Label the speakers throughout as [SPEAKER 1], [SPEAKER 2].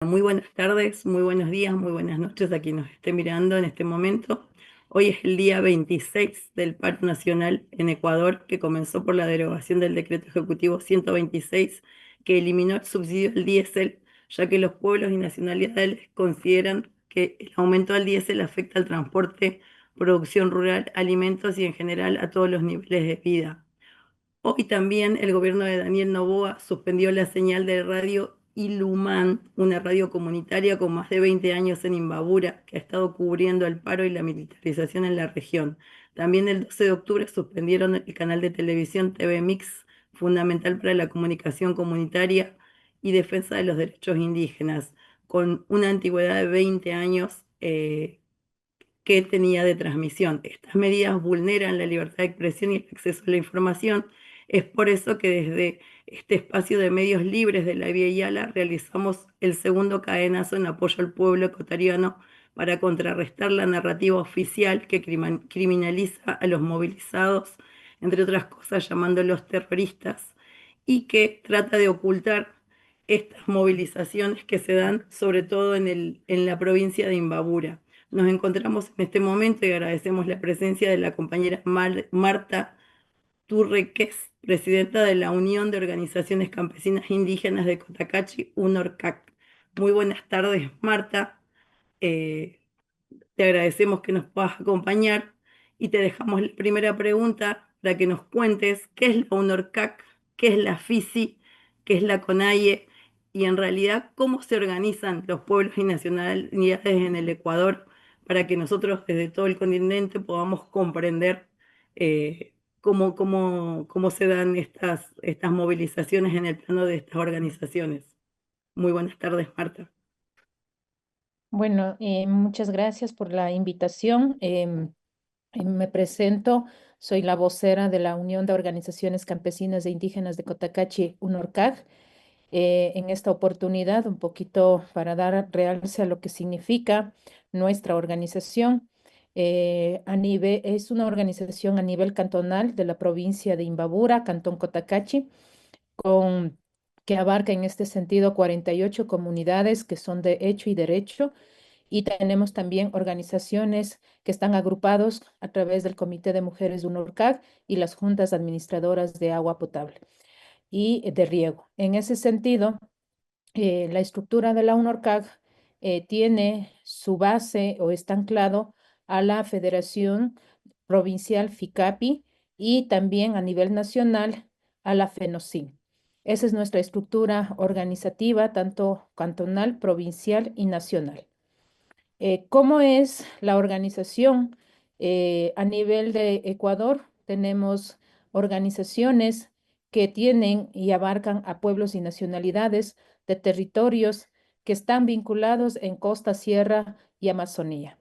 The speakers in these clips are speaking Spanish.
[SPEAKER 1] Muy buenas tardes, muy buenos días, muy buenas noches a quien nos esté mirando en este momento. Hoy es el día 26 del paro nacional en Ecuador, que comenzó por la derogación del decreto ejecutivo 126, que eliminó el subsidio al diésel, ya que los pueblos y nacionalidades consideran que el aumento del diésel afecta al transporte, producción rural, alimentos y en general a todos los niveles de vida. Hoy también el gobierno de Daniel Noboa suspendió la señal de radio Ilumán, una radio comunitaria con más de 20 años en Imbabura, que ha estado cubriendo el paro y la militarización en la región. También el 12 de octubre suspendieron el canal de televisión TV Mix, fundamental para la comunicación comunitaria y defensa de los derechos indígenas, con una antigüedad de 20 años. Que tenía de transmisión. Estas medidas vulneran la libertad de expresión y el acceso a la información. Es por eso que desde este espacio de medios libres de la Vía Yala realizamos el segundo cadenazo en apoyo al pueblo ecuatoriano para contrarrestar la narrativa oficial que criminaliza a los movilizados, entre otras cosas llamándolos terroristas, y que trata de ocultar estas movilizaciones que se dan sobre todo en la provincia de Imbabura. Nos encontramos en este momento y agradecemos la presencia de la compañera Marta Turrequez, presidenta de la Unión de Organizaciones Campesinas Indígenas de Cotacachi, UNORCAC. Muy buenas tardes, Marta. Eh, Te agradecemos que nos puedas acompañar y te dejamos la primera pregunta para que nos cuentes qué es la UNORCAC, qué es la FISI, qué es la CONAIE y en realidad cómo se organizan los pueblos y nacionalidades en el Ecuador para que nosotros desde todo el continente podamos comprender cómo se dan estas movilizaciones en el plano de estas organizaciones. Muy buenas tardes, Marta.
[SPEAKER 2] Bueno, muchas gracias por la invitación. Me presento, soy la vocera de la Unión de Organizaciones Campesinas e Indígenas de Cotacachi, UNORCAG. En esta oportunidad, un poquito para dar realce a lo que significa nuestra organización. Es una organización a nivel cantonal de la provincia de Imbabura, Cantón Cotacachi, con, que abarca en este sentido 48 comunidades que son de hecho y derecho, y tenemos también organizaciones que están agrupados a través del Comité de Mujeres de UNORCAG y las juntas administradoras de agua potable y de riego. En ese sentido, la estructura de la UNORCAG tiene su base o está anclado a la Federación Provincial FICAPI y también a nivel nacional a la FENOCIN. Esa es nuestra estructura organizativa, tanto cantonal, provincial y nacional. ¿Cómo es la organización? A nivel de Ecuador tenemos organizaciones que tienen y abarcan a pueblos y nacionalidades de territorios que están vinculados en costa, sierra y Amazonía.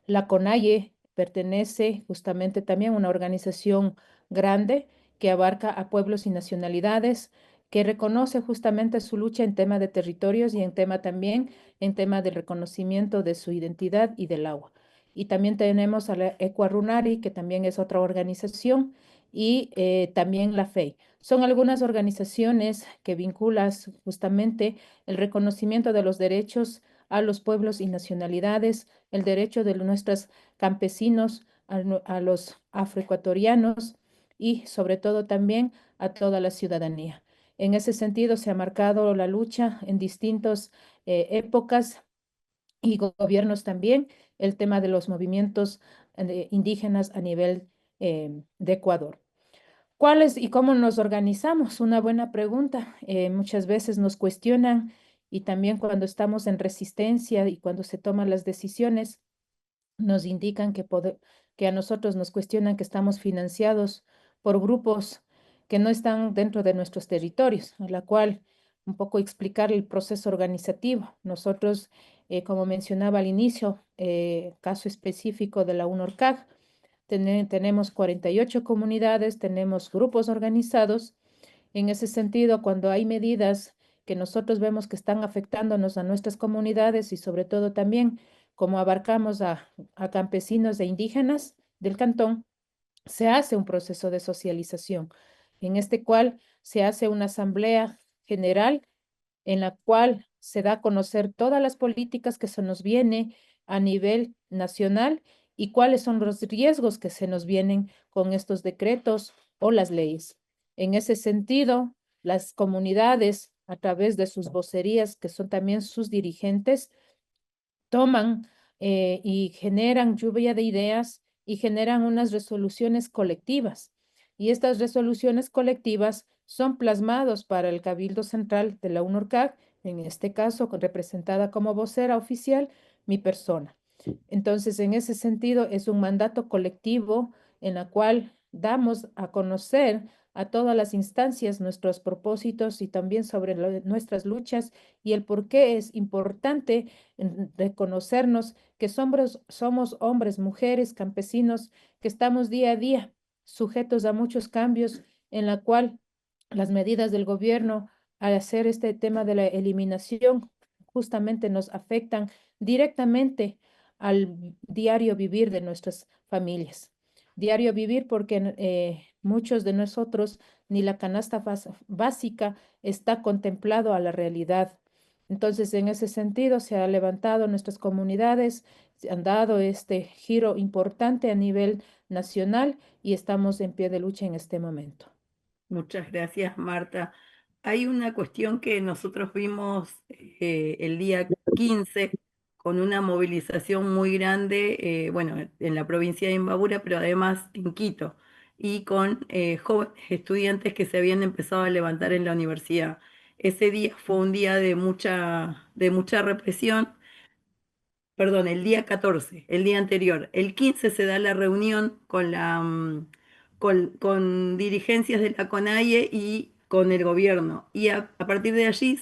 [SPEAKER 2] La CONAIE pertenece justamente también a una organización grande que abarca a pueblos y nacionalidades, que reconoce justamente su lucha en tema de territorios y en tema también en tema del reconocimiento de su identidad y del agua. Y también tenemos a la Ecuarunari, que también es otra organización, y también la FEI. Son algunas organizaciones que vinculan justamente el reconocimiento de los derechos a los pueblos y nacionalidades, el derecho de nuestros campesinos, a los afroecuatorianos y sobre todo también a toda la ciudadanía. En ese sentido, se ha marcado la lucha en distintas épocas y gobiernos también, el tema de los movimientos indígenas a nivel de Ecuador. ¿Cuáles y cómo nos organizamos? Una buena pregunta. Muchas veces nos cuestionan y también cuando estamos en resistencia y cuando se toman las decisiones, nos indican que a nosotros nos cuestionan que estamos financiados por grupos que no están dentro de nuestros territorios, a la cual un poco explicar el proceso organizativo. Nosotros, como mencionaba al inicio, caso específico de la UNORCAG, tenemos 48 comunidades, tenemos grupos organizados. En ese sentido, cuando hay medidas que nosotros vemos que están afectándonos a nuestras comunidades y sobre todo también como abarcamos a campesinos e indígenas del cantón, se hace un proceso de socialización en este cual se hace una asamblea general en la cual se da a conocer todas las políticas que se nos viene a nivel nacional y cuáles son los riesgos que se nos vienen con estos decretos o las leyes. En ese sentido, las comunidades, a través de sus vocerías, que son también sus dirigentes, toman y generan lluvia de ideas y generan unas resoluciones colectivas. Y estas resoluciones colectivas son plasmados para el Cabildo Central de la UNORCAC, en este caso representada como vocera oficial mi persona. Entonces, en ese sentido, es un mandato colectivo en la cual damos a conocer a todas las instancias nuestros propósitos y también sobre nuestras luchas y el por qué es importante reconocernos que somos hombres, mujeres, campesinos, que estamos día a día sujetos a muchos cambios en la cual las medidas del gobierno al hacer este tema de la eliminación justamente nos afectan directamente al diario vivir de nuestras familias. Diario vivir porque muchos de nosotros ni la canasta básica está contemplado a la realidad. Entonces, en ese sentido, se ha levantado nuestras comunidades, se han dado este giro importante a nivel nacional y estamos en pie de lucha en este momento.
[SPEAKER 1] Muchas gracias, Marta. Hay una cuestión que nosotros vimos el día 15 con una movilización muy grande, bueno, en la provincia de Imbabura, pero además en Quito, y con jóvenes estudiantes que se habían empezado a levantar en la universidad. Ese día fue un día de mucha represión. Perdón, el día 14, el día anterior. El 15 se da la reunión con con dirigencias de la CONAIE y con el gobierno. Y a partir de allí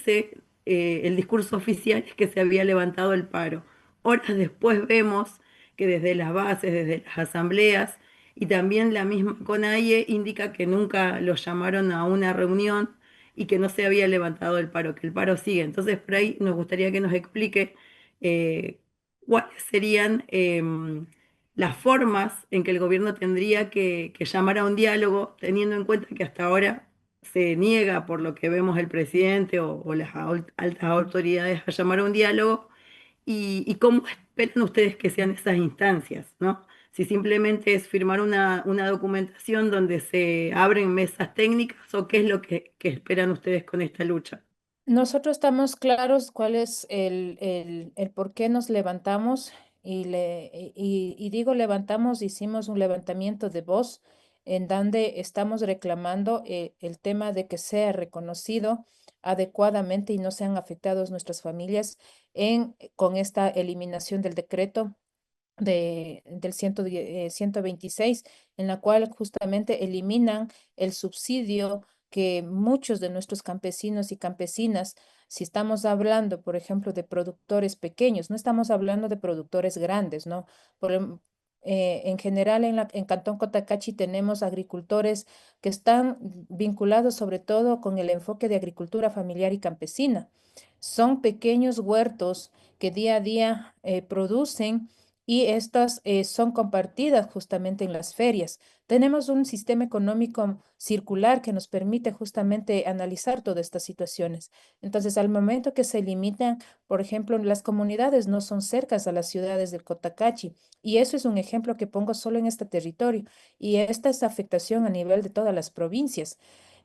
[SPEAKER 1] el discurso oficial es que se había levantado el paro. Horas después vemos que desde las bases, desde las asambleas y también la misma CONAIE indica que nunca los llamaron a una reunión y que no se había levantado el paro, que el paro sigue. Entonces, por ahí nos gustaría que nos explique eh, cuáles serían las formas en que el gobierno tendría que llamar a un diálogo, teniendo en cuenta que hasta ahora se niega, por lo que vemos el presidente o las altas autoridades, a llamar a un diálogo, y cómo esperan ustedes que sean esas instancias, ¿no? Si simplemente es firmar una documentación donde se abren mesas técnicas o qué es lo que esperan ustedes con esta lucha.
[SPEAKER 2] Nosotros estamos claros cuál es el por qué nos levantamos y digo levantamos, hicimos un levantamiento de voz en donde estamos reclamando el tema de que sea reconocido adecuadamente y no sean afectados nuestras familias con esta eliminación del decreto del 126, en la cual justamente eliminan el subsidio que muchos de nuestros campesinos y campesinas, si estamos hablando, por ejemplo, de productores pequeños, no estamos hablando de productores grandes, ¿no? En general, en Cantón Cotacachi tenemos agricultores que están vinculados sobre todo con el enfoque de agricultura familiar y campesina. Son pequeños huertos que día a día producen y estas son compartidas justamente en las ferias. Tenemos un sistema económico circular que nos permite justamente analizar todas estas situaciones. Entonces, al momento que se limitan, por ejemplo, las comunidades no son cercas a las ciudades del Cotacachi, y eso es un ejemplo que pongo solo en este territorio, y esta es afectación a nivel de todas las provincias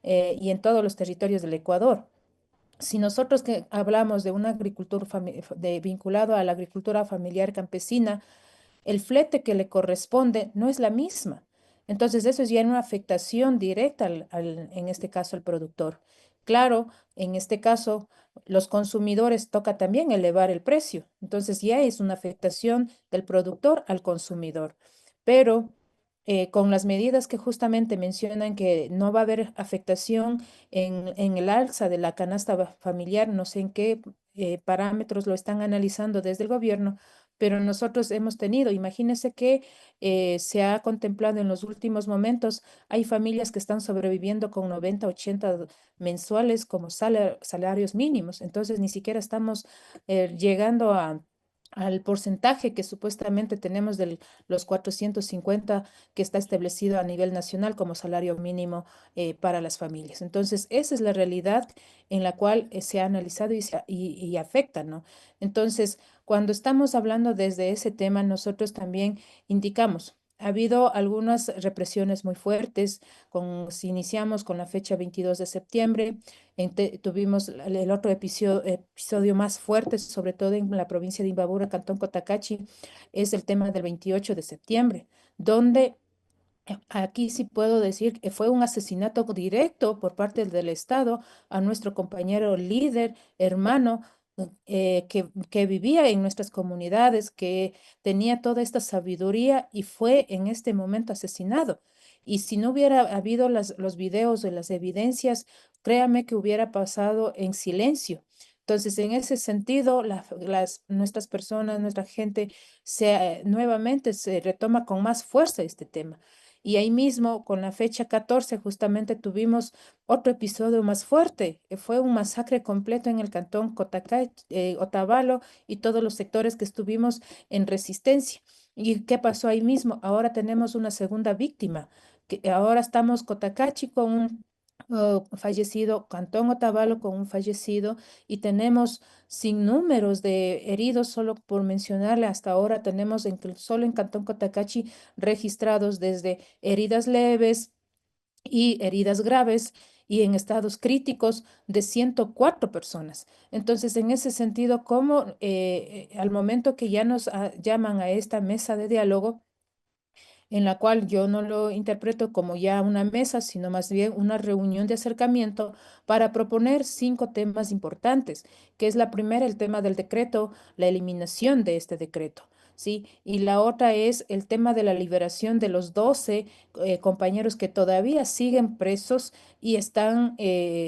[SPEAKER 2] y en todos los territorios del Ecuador. Si nosotros que hablamos de una agricultura vinculado a la agricultura familiar campesina, el flete que le corresponde no es la misma. Entonces, eso es ya una afectación directa en este caso al productor. Claro, en este caso, los consumidores toca también elevar el precio. Entonces, ya es una afectación del productor al consumidor. Pero con las medidas que justamente mencionan que no va a haber afectación en el alza de la canasta familiar, no sé en qué parámetros lo están analizando desde el gobierno, pero nosotros hemos tenido, imagínense que se ha contemplado en los últimos momentos, hay familias que están sobreviviendo con 90, 80 mensuales como salarios mínimos, entonces ni siquiera estamos llegando al porcentaje que supuestamente tenemos de los 450 que está establecido a nivel nacional como salario mínimo para las familias. Entonces, esa es la realidad en la cual se ha analizado y afecta, ¿no? Entonces, cuando estamos hablando desde ese tema, nosotros también indicamos. Ha habido algunas represiones muy fuertes, si iniciamos con la fecha 22 de septiembre, tuvimos el otro episodio más fuerte, sobre todo en la provincia de Imbabura, Cantón Cotacachi, es el tema del 28 de septiembre, donde aquí sí puedo decir que fue un asesinato directo por parte del Estado a nuestro compañero líder, hermano, que vivía en nuestras comunidades, que tenía toda esta sabiduría y fue en este momento asesinado. Y si no hubiera habido los videos de las evidencias, créame que hubiera pasado en silencio. Entonces, en ese sentido, nuestras personas, nuestra gente, nuevamente se retoma con más fuerza este tema. Y ahí mismo, con la fecha 14 justamente tuvimos otro episodio más fuerte. Fue un masacre completo en el cantón Otavalo y todos los sectores que estuvimos en resistencia. ¿Y qué pasó ahí mismo? Ahora tenemos una segunda víctima, que ahora estamos Cotacachi con un fallecido, Cantón Otavalo con un fallecido y tenemos sin números de heridos, solo por mencionarle, hasta ahora tenemos solo en Cantón Cotacachi registrados desde heridas leves y heridas graves y en estados críticos de 104 personas. Entonces, en ese sentido, como al momento que ya nos llaman a esta mesa de diálogo, en la cual yo no lo interpreto como ya una mesa, sino más bien una reunión de acercamiento para proponer 5 temas importantes, que es la primera, el tema del decreto, la eliminación de este decreto. ¿Sí? Y la otra es el tema de la liberación de los 12 compañeros que todavía siguen presos y están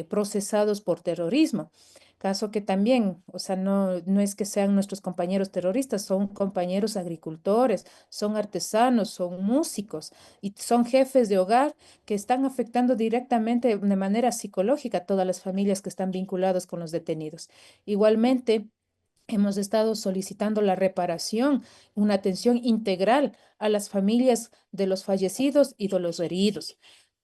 [SPEAKER 2] procesados por terrorismo. Caso que también, o sea, no es que sean nuestros compañeros terroristas, son compañeros agricultores, son artesanos, son músicos y son jefes de hogar que están afectando directamente de manera psicológica a todas las familias que están vinculadas con los detenidos. Igualmente, hemos estado solicitando la reparación, una atención integral a las familias de los fallecidos y de los heridos.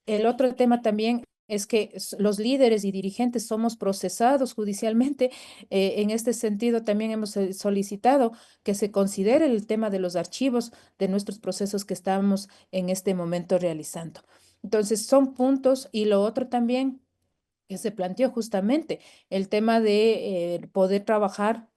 [SPEAKER 2] El otro tema también es que los líderes y dirigentes somos procesados judicialmente. En este sentido, también hemos solicitado que se considere el tema de los archivos de nuestros procesos que estamos en este momento realizando. Entonces, son puntos y lo otro también que se planteó justamente el tema de poder trabajar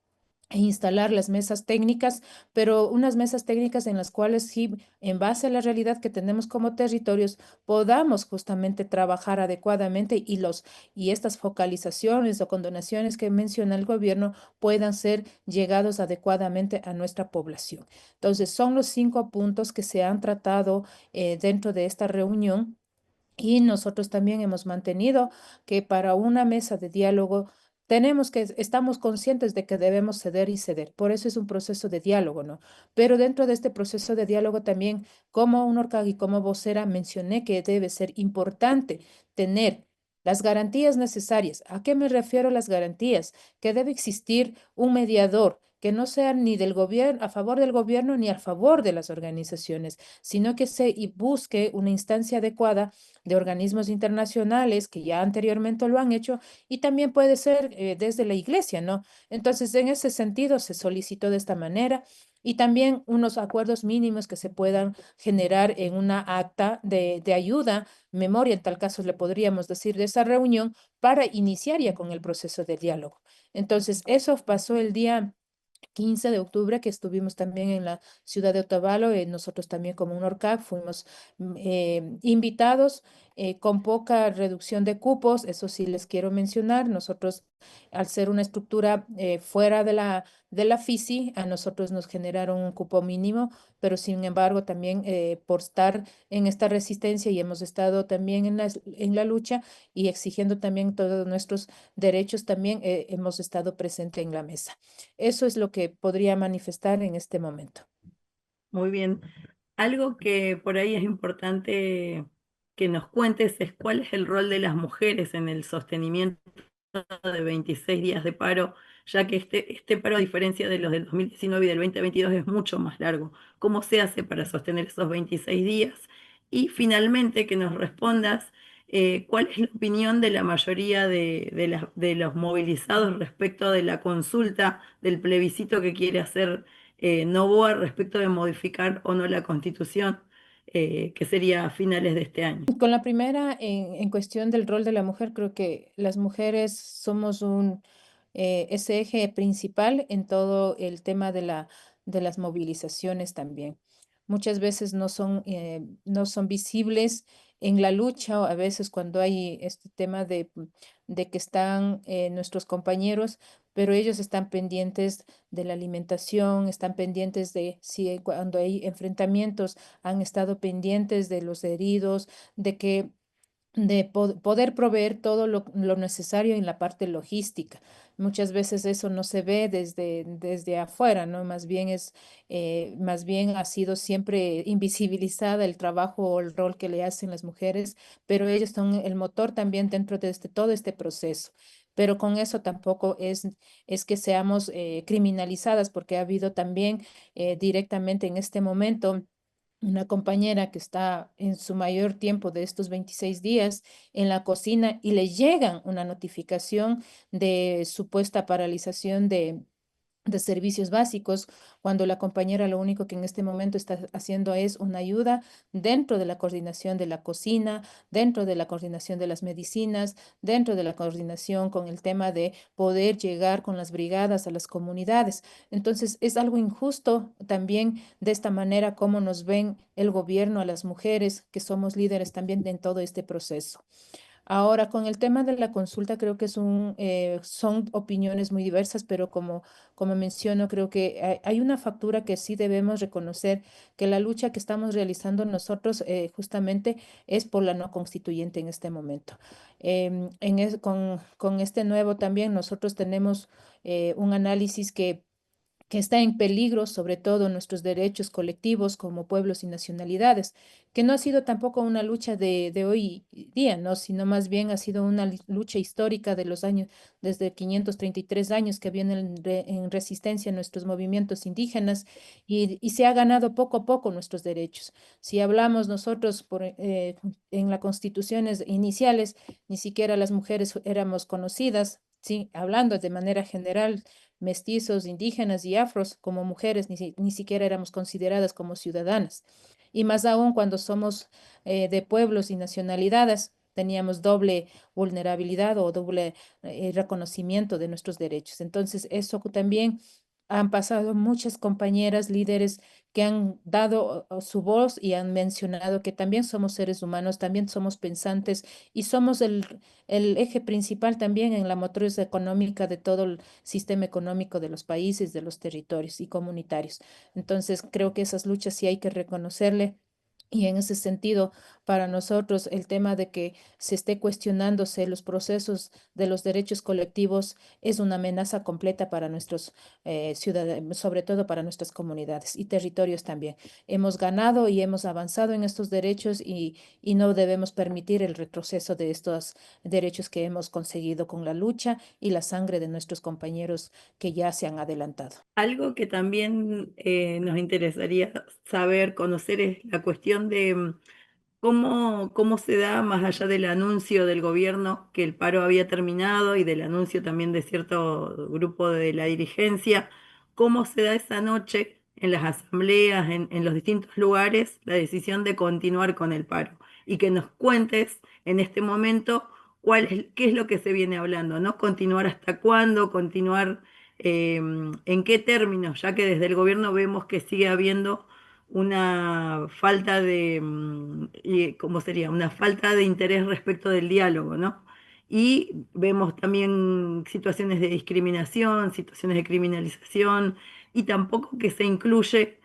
[SPEAKER 2] e instalar las mesas técnicas, pero unas mesas técnicas en las cuales sí, en base a la realidad que tenemos como territorios, podamos justamente trabajar adecuadamente y estas focalizaciones o condonaciones que menciona el gobierno puedan ser llegados adecuadamente a nuestra población. Entonces, son los 5 puntos que se han tratado dentro de esta reunión. Y nosotros también hemos mantenido que para una mesa de diálogo estamos conscientes de que debemos ceder y ceder. Por eso es un proceso de diálogo, ¿no? Pero dentro de este proceso de diálogo también, como UNORCAG y como vocera, mencioné que debe ser importante tener las garantías necesarias. ¿A qué me refiero a las garantías? Que debe existir un mediador que no sea ni del gobierno, a favor del gobierno ni a favor de las organizaciones, sino que se y busque una instancia adecuada de organismos internacionales que ya anteriormente lo han hecho y también puede ser desde la iglesia, ¿no? Entonces, en ese sentido, se solicitó de esta manera y también unos acuerdos mínimos que se puedan generar en una acta de ayuda, memoria, en tal caso le podríamos decir, de esa reunión para iniciar ya con el proceso de diálogo. Entonces, eso pasó el día 15 de octubre, que estuvimos también en la ciudad de Otavalo, nosotros también como un ORCAC fuimos invitados con poca reducción de cupos, eso sí les quiero mencionar, nosotros al ser una estructura fuera de la FISI, a nosotros nos generaron un cupo mínimo, pero sin embargo también por estar en esta resistencia y hemos estado también en la lucha y exigiendo también todos nuestros derechos, también hemos estado presente en la mesa. Eso es lo que podría manifestar en este momento.
[SPEAKER 1] Muy bien. Algo que por ahí es importante que nos cuentes es cuál es el rol de las mujeres en el sostenimiento de 26 días de paro, ya que este paro, a diferencia de los del 2019 y del 2022, es mucho más largo. ¿Cómo se hace para sostener esos 26 días? Y finalmente que nos respondas cuál es la opinión de la mayoría de los movilizados respecto de la consulta del plebiscito que quiere hacer Noboa respecto de modificar o no la Constitución, que sería a finales de este año.
[SPEAKER 2] Con la primera, en cuestión del rol de la mujer, creo que las mujeres somos ese eje principal en todo el tema de las movilizaciones también. Muchas veces no son visibles en la lucha, o a veces cuando hay este tema de que están nuestros compañeros, pero ellos están pendientes de la alimentación, están pendientes de si cuando hay enfrentamientos, han estado pendientes de los heridos, de que poder proveer todo lo necesario en la parte logística. Muchas veces eso no se ve desde afuera, ¿no? Más bien ha sido siempre invisibilizada el trabajo o el rol que le hacen las mujeres, pero ellos son el motor también dentro de todo este proceso. Pero con eso tampoco es que seamos criminalizadas, porque ha habido también directamente en este momento una compañera que está en su mayor tiempo de estos 26 días en la cocina y le llegan una notificación de supuesta paralización de servicios básicos, cuando la compañera lo único que en este momento está haciendo es una ayuda dentro de la coordinación de la cocina, dentro de la coordinación de las medicinas, dentro de la coordinación con el tema de poder llegar con las brigadas a las comunidades. Entonces, es algo injusto también de esta manera como nos ven el gobierno a las mujeres que somos líderes también en todo este proceso. Ahora, con el tema de la consulta, creo que son opiniones muy diversas, pero como menciono, creo que hay una factura que sí debemos reconocer, que la lucha que estamos realizando nosotros justamente es por la no constituyente en este momento. Con este nuevo también nosotros tenemos un análisis que está en peligro, sobre todo nuestros derechos colectivos como pueblos y nacionalidades, que no ha sido tampoco una lucha de hoy día, ¿no? Sino más bien ha sido una lucha histórica de los años, desde 533 años que vienen en resistencia a nuestros movimientos indígenas y se ha ganado poco a poco nuestros derechos. Si hablamos nosotros en las constituciones iniciales, ni siquiera las mujeres éramos conocidas. Sí, hablando de manera general, mestizos, indígenas y afros como mujeres ni siquiera éramos consideradas como ciudadanas. Y más aún cuando somos de pueblos y nacionalidades, teníamos doble vulnerabilidad o doble reconocimiento de nuestros derechos. Entonces, eso también han pasado muchas compañeras líderes que han dado su voz y han mencionado que también somos seres humanos, también somos pensantes y somos el eje principal también en la motriz económica de todo el sistema económico de los países, de los territorios y comunitarios. Entonces, creo que esas luchas sí hay que reconocerle. Y en ese sentido, para nosotros, el tema de que se esté cuestionándose los procesos de los derechos colectivos es una amenaza completa para nuestros ciudadanos, sobre todo para nuestras comunidades y territorios también. Hemos ganado y hemos avanzado en estos derechos y no debemos permitir el retroceso de estos derechos que hemos conseguido con la lucha y la sangre de nuestros compañeros que ya se han adelantado.
[SPEAKER 1] Algo que también nos interesaría saber, conocer, es la cuestión de cómo se da, más allá del anuncio del gobierno que el paro había terminado y del anuncio también de cierto grupo de la dirigencia, cómo se da esa noche en las asambleas, en los distintos lugares, la decisión de continuar con el paro. Y que nos cuentes en este momento qué es lo que se viene hablando, ¿no? Continuar hasta cuándo, continuar en qué términos, ya que desde el gobierno vemos que sigue habiendo una falta de, ¿cómo sería? Una falta de interés respecto del diálogo, ¿no? Y vemos también situaciones de discriminación, situaciones de criminalización, y tampoco que se incluye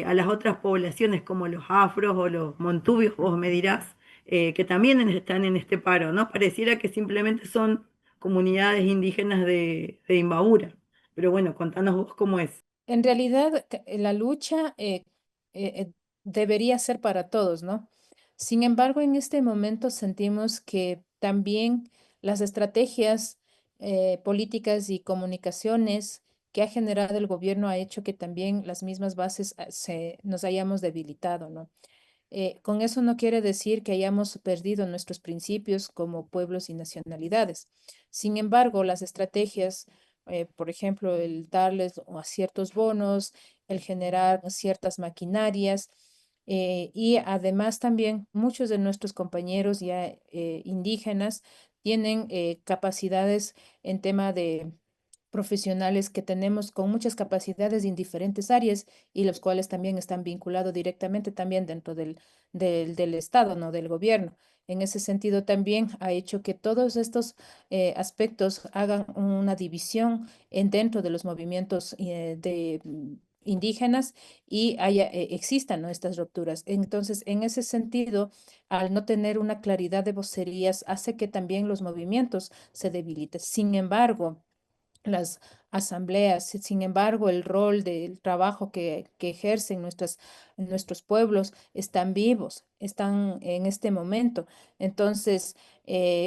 [SPEAKER 1] a las otras poblaciones como los afros o los montubios, vos me dirás, que también están en este paro, ¿no? Pareciera que simplemente son comunidades indígenas de Imbabura. Pero bueno, contanos vos cómo es.
[SPEAKER 2] En realidad, la lucha debería ser para todos, ¿no? Sin embargo, en este momento sentimos que también las estrategias políticas y comunicaciones que ha generado el gobierno ha hecho que también las mismas bases nos hayamos debilitado, ¿no? Con eso no quiere decir que hayamos perdido nuestros principios como pueblos y nacionalidades. Sin embargo, las estrategias, por ejemplo, el darles a ciertos bonos, el generar ciertas maquinarias, y además también muchos de nuestros compañeros ya indígenas tienen capacidades en tema de profesionales que tenemos con muchas capacidades en diferentes áreas y los cuales también están vinculados directamente también dentro del Estado, ¿no? Del gobierno. En ese sentido también ha hecho que todos estos aspectos hagan una división dentro de los movimientos indígenas y existan, ¿no? Estas rupturas. Entonces, en ese sentido, al no tener una claridad de vocerías, hace que también los movimientos se debiliten. Sin embargo, las asambleas. Sin embargo, el rol del trabajo que ejercen nuestros pueblos están vivos, están en este momento. Entonces,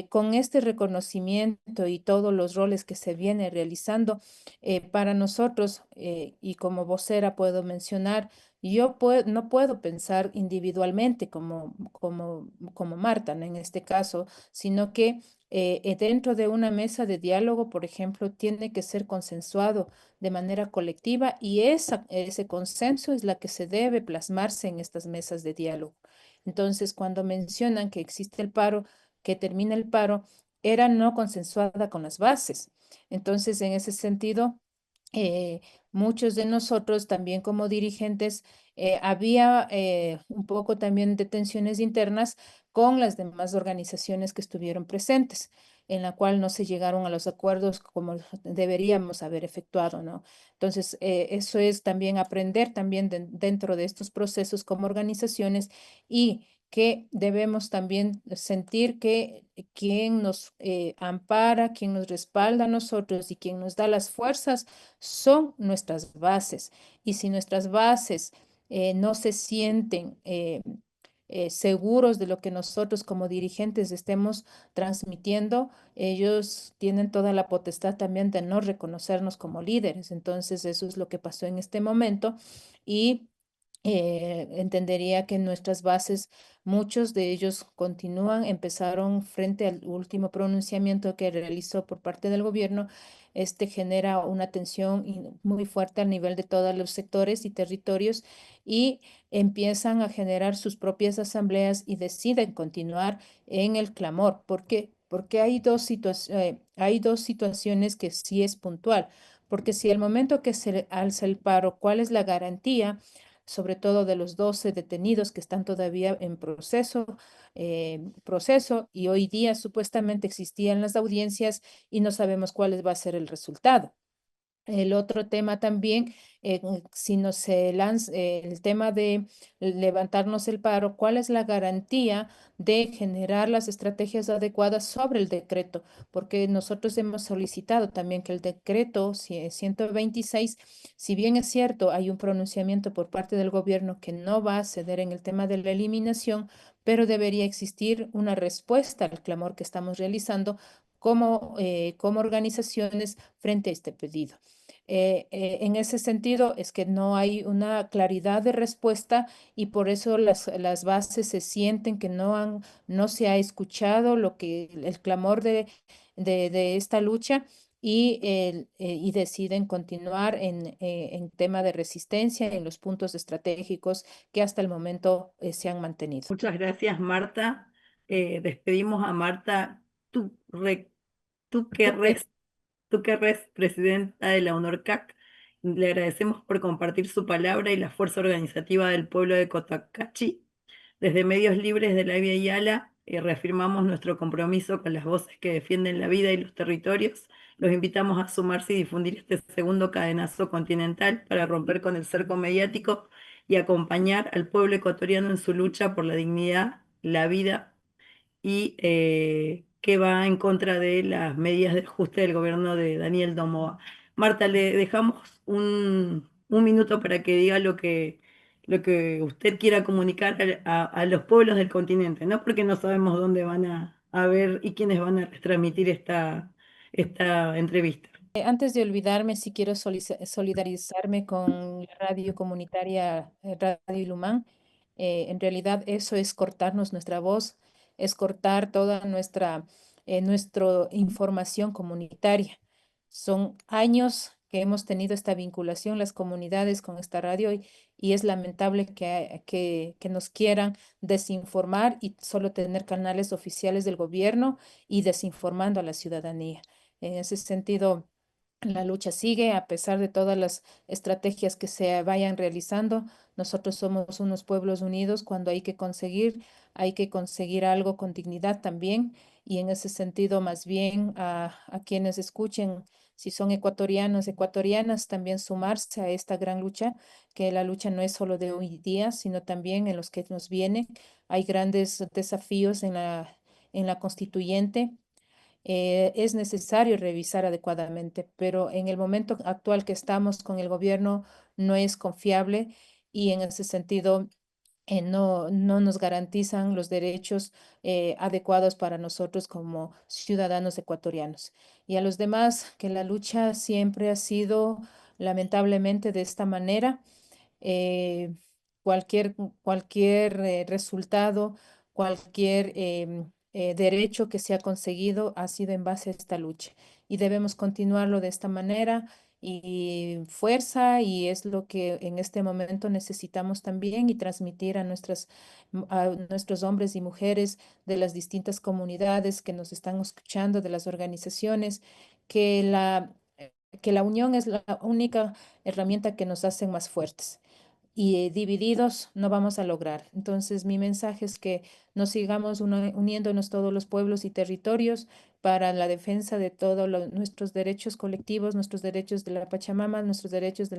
[SPEAKER 2] con este reconocimiento y todos los roles que se viene realizando, para nosotros, y como vocera puedo mencionar, no puedo pensar individualmente como Marta, ¿no? En este caso, sino que dentro de una mesa de diálogo, por ejemplo, tiene que ser consensuado de manera colectiva y ese consenso es la que se debe plasmarse en estas mesas de diálogo. Entonces, cuando mencionan que existe el paro, que termina el paro, era no consensuada con las bases. Entonces, en ese sentido, eh, muchos de nosotros también como dirigentes, había un poco también de tensiones internas con las demás organizaciones que estuvieron presentes, en la cual no se llegaron a los acuerdos como deberíamos haber efectuado, ¿no? Entonces, eso es también aprender también dentro de estos procesos como organizaciones y que debemos también sentir que quien nos ampara, quien nos respalda a nosotros y quien nos da las fuerzas son nuestras bases. Y si nuestras bases no se sienten seguros de lo que nosotros como dirigentes estemos transmitiendo, ellos tienen toda la potestad también de no reconocernos como líderes. Entonces, eso es lo que pasó en este momento y entendería que nuestras bases, muchos de ellos continúan, empezaron frente al último pronunciamiento que realizó por parte del gobierno. Este genera una tensión muy fuerte al nivel de todos los sectores y territorios y empiezan a generar sus propias asambleas y deciden continuar en el clamor. ¿Por qué? Porque hay dos situaciones que sí es puntual. Porque si al momento que se alza el paro, ¿cuál es la garantía? Sobre todo de los 12 detenidos que están todavía en proceso y hoy día supuestamente existían las audiencias y no sabemos cuál va a ser el resultado. El otro tema también, si no se lanza el tema de levantarnos el paro, ¿cuál es la garantía de generar las estrategias adecuadas sobre el decreto? Porque nosotros hemos solicitado también que el decreto 126, si bien es cierto, hay un pronunciamiento por parte del gobierno que no va a ceder en el tema de la eliminación, pero debería existir una respuesta al clamor que estamos realizando como organizaciones frente a este pedido. En ese sentido, es que no hay una claridad de respuesta y por eso las bases se sienten que no se ha escuchado el clamor de esta lucha y deciden continuar en tema de resistencia en los puntos estratégicos que hasta el momento se han mantenido.
[SPEAKER 1] Muchas gracias, Marta. Despedimos a Marta. Tú, tú que Tú que eres presidenta de la UNORCAC, le agradecemos por compartir su palabra y la fuerza organizativa del pueblo de Cotacachi. Desde Medios Libres de la Via Yala, reafirmamos nuestro compromiso con las voces que defienden la vida y los territorios. Los invitamos a sumarse y difundir este segundo cadenazo continental para romper con el cerco mediático y acompañar al pueblo ecuatoriano en su lucha por la dignidad, la vida y que va en contra de las medidas de ajuste del gobierno de Daniel Noboa. Marta, le dejamos un minuto para que diga lo que usted quiera comunicar a los pueblos del continente, ¿no? Porque no sabemos dónde van a ver y quiénes van a transmitir esta entrevista.
[SPEAKER 2] Antes de olvidarme, sí quiero solidarizarme con la radio comunitaria Radio Ilumán. En realidad eso es cortarnos nuestra voz, es cortar toda nuestra información comunitaria. Son años que hemos tenido esta vinculación, las comunidades con esta radio, y es lamentable que nos quieran desinformar y solo tener canales oficiales del gobierno y desinformando a la ciudadanía. En ese sentido, la lucha sigue a pesar de todas las estrategias que se vayan realizando. Nosotros somos unos pueblos unidos. Cuando hay que conseguir algo con dignidad también. Y en ese sentido, más bien a quienes escuchen, si son ecuatorianos, ecuatorianas, también sumarse a esta gran lucha, que la lucha no es solo de hoy día, sino también en los que nos vienen. Hay grandes desafíos en la constituyente. Es necesario revisar adecuadamente, pero en el momento actual que estamos con el gobierno no es confiable, y en ese sentido no nos garantizan los derechos adecuados para nosotros como ciudadanos ecuatorianos. Y a los demás, que la lucha siempre ha sido lamentablemente de esta manera. eh, cualquier resultado, cualquier derecho que se ha conseguido ha sido en base a esta lucha, y debemos continuarlo de esta manera y fuerza, y es lo que en este momento necesitamos también, y transmitir a nuestros hombres y mujeres de las distintas comunidades que nos están escuchando, de las organizaciones, que que la unión es la única herramienta que nos hace más fuertes, y divididos no vamos a lograr. Entonces, mi mensaje es que nos sigamos uniéndonos todos los pueblos y territorios para la defensa de todos nuestros derechos colectivos, nuestros derechos de la Pachamama, nuestros derechos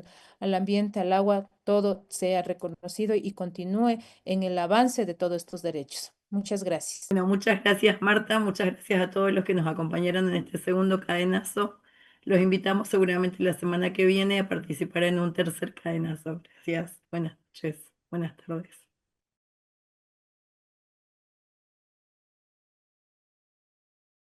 [SPEAKER 2] al ambiente, al agua, todo sea reconocido y continúe en el avance de todos estos derechos. Muchas gracias.
[SPEAKER 1] Bueno, muchas gracias Marta, muchas gracias a todos los que nos acompañaron en este segundo cadenazo. Los invitamos seguramente la semana que viene a participar en un tercer cadenazo. Gracias, buenas noches, buenas tardes.